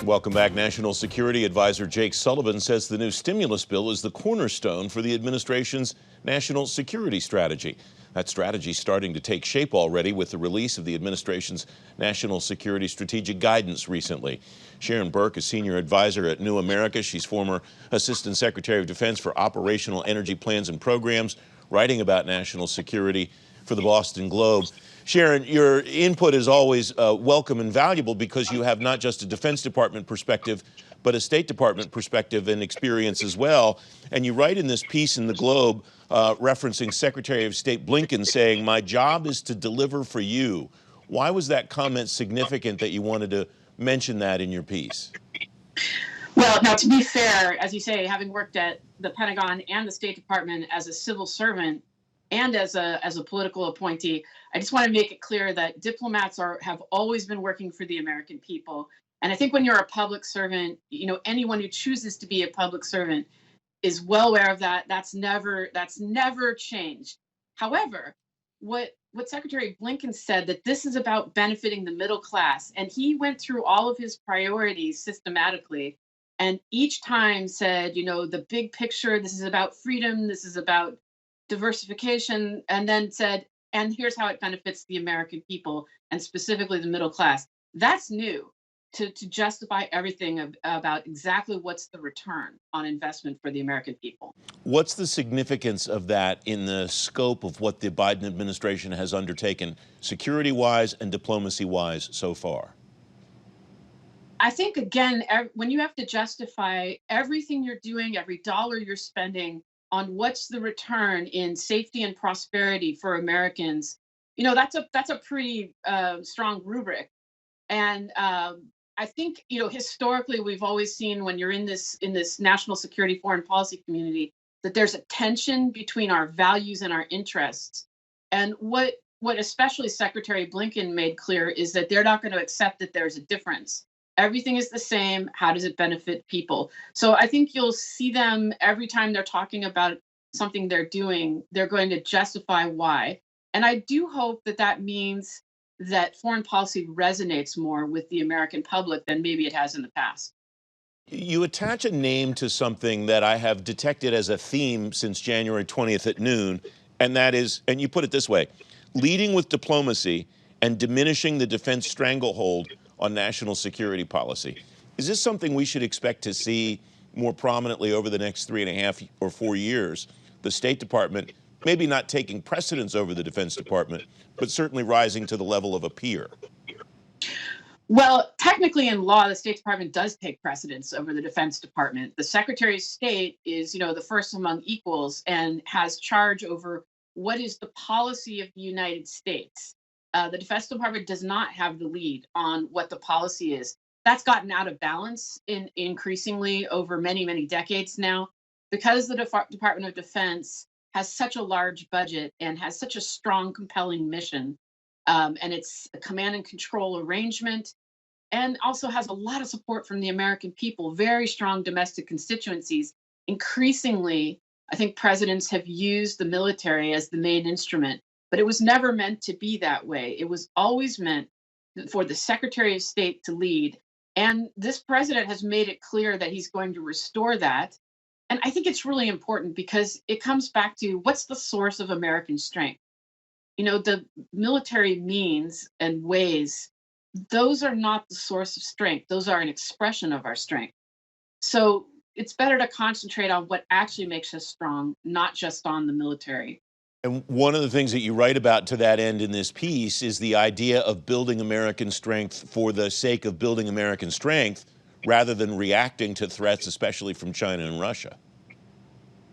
Welcome back. National Security Advisor Jake Sullivan says the new stimulus bill is the cornerstone for the administration's national security strategy. That strategy is starting to take shape already with the release of the administration's national security strategic guidance recently. Sharon Burke is senior advisor at New America. She's former Assistant Secretary of Defense for Operational Energy Plans and Programs, writing about national security for the Boston Globe. Sharon, your input is always welcome and valuable because you have not just a Defense Department perspective, but a State Department perspective and experience as well. And you write in this piece in the Globe referencing Secretary of State Blinken saying, "My job is to deliver for you." Why was that comment significant that you wanted to mention that in your piece? Well, now, to be fair, as you say, having worked at the Pentagon and the State Department as a civil servant and as a political appointee, I just want to make it clear that diplomats have always been working for the American people. And I think when you're a public servant, anyone who chooses to be a public servant is well aware of that. That's never changed. However, what Secretary Blinken said, that this is about benefiting the middle class, and he went through all of his priorities systematically, and each time said, the big picture, this is about freedom, this is about diversification, and then said, and here's how it benefits the American people and specifically the middle class. That's new to justify everything about exactly what's the return on investment for the American people. What's the significance of that in the scope of what the Biden administration has undertaken security-wise and diplomacy-wise so far? I think, again, when you have to justify everything you're doing, every dollar you're spending on what's the return in safety and prosperity for Americans, that's a pretty strong rubric. And I think, historically, we've always seen when you're in this national security foreign policy community that there's a tension between our values and our interests. And what especially Secretary Blinken made clear is that they're not going to accept that there's a difference. Everything is the same. How does it benefit people? So I think you'll see them every time they're talking about something they're doing, they're going to justify why. And I do hope that that means that foreign policy resonates more with the American public than maybe it has in the past. You attach a name to something that I have detected as a theme since January 20th at noon, and that is, and you put it this way, leading with diplomacy and diminishing the defense stranglehold on national security policy. Is this something we should expect to see more prominently over the next 3.5 or 4 years? The State Department maybe not taking precedence over the Defense Department, but certainly rising to the level of a peer. Well, technically in law, the State Department does take precedence over the Defense Department. The Secretary of State is, the first among equals and has charge over what is the policy of the United States. The Defense Department does not have the lead on what the policy is. That's gotten out of balance increasingly over many, many decades now, because the Department of Defense has such a large budget and has such a strong, compelling mission. And it's a command and control arrangement, and also has a lot of support from the American people, very strong domestic constituencies. Increasingly, I think presidents have used the military as the main instrument, but it was never meant to be that way. It was always meant for the Secretary of State to lead. And this president has made it clear that he's going to restore that. And I think it's really important because it comes back to what's the source of American strength? The military means and ways, those are not the source of strength. Those are an expression of our strength. So it's better to concentrate on what actually makes us strong, not just on the military. And one of the things that you write about to that end in this piece is the idea of building American strength for the sake of building American strength rather than reacting to threats, especially from China and Russia.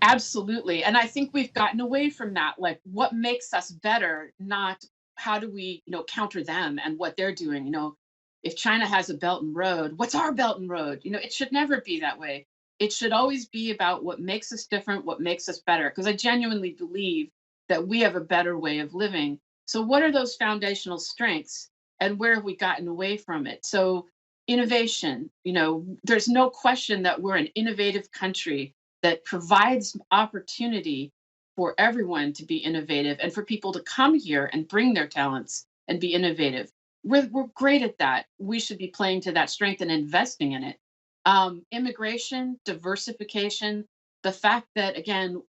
Absolutely. And I think we've gotten away from that. Like, what makes us better, not how do we, counter them and what they're doing. If China has a Belt and Road, what's our Belt and Road? It should never be that way. It should always be about what makes us different, what makes us better. Because I genuinely believe that we have a better way of living. So what are those foundational strengths and where have we gotten away from it? So innovation, there's no question that we're an innovative country that provides opportunity for everyone to be innovative and for people to come here and bring their talents and be innovative. we're great at that. We should be playing to that strength and investing in it. Immigration, diversification, the fact that again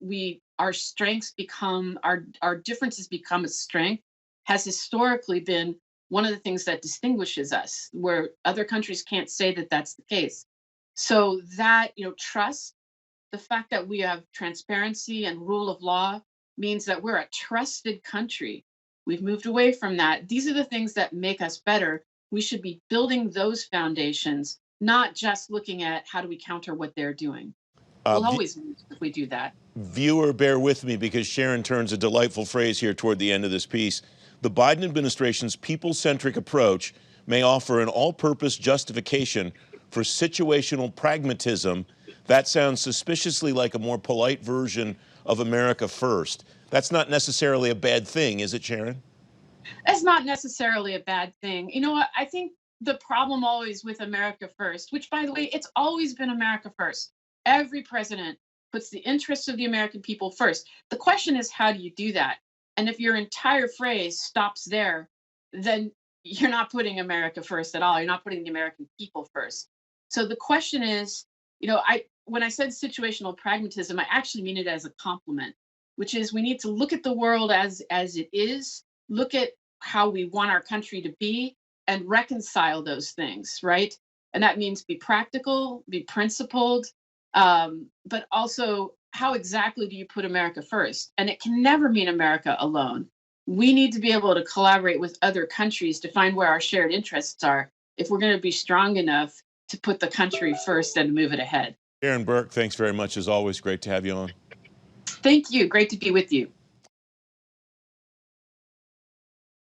our strengths become our differences become a strength has historically been one of the things that distinguishes us, where other countries can't say that that's the case. So that trust, the fact that we have transparency and rule of law means that we're a trusted country. We've moved away from that. These are the things that make us better. We should be building those foundations, not just looking at how do we counter what they're doing. We'll v- always lose if we do that. Viewer, bear with me because Sharon turns a delightful phrase here toward the end of this piece. The Biden administration's people-centric approach may offer an all-purpose justification for situational pragmatism. That sounds suspiciously like a more polite version of America First. That's not necessarily a bad thing, is it, Sharon? That's not necessarily a bad thing. You know what? I think the problem always with America First, which by the way, it's always been America First. Every president puts the interests of the American people first. The question is, how do you do that? And if your entire phrase stops there, then you're not putting America first at all. You're not putting the American people first. So the question is, I when I said situational pragmatism, I actually mean it as a compliment, which is we need to look at the world as it is, look at how we want our country to be, and reconcile those things, right? And that means be practical, be principled, but also how exactly do you put America first? And it can never mean America alone. We need to be able to collaborate with other countries to find where our shared interests are if we're going to be strong enough to put the country first and move it ahead. Sharon Burke, thanks very much as always. Great to have you on. Thank you. Great to be with you.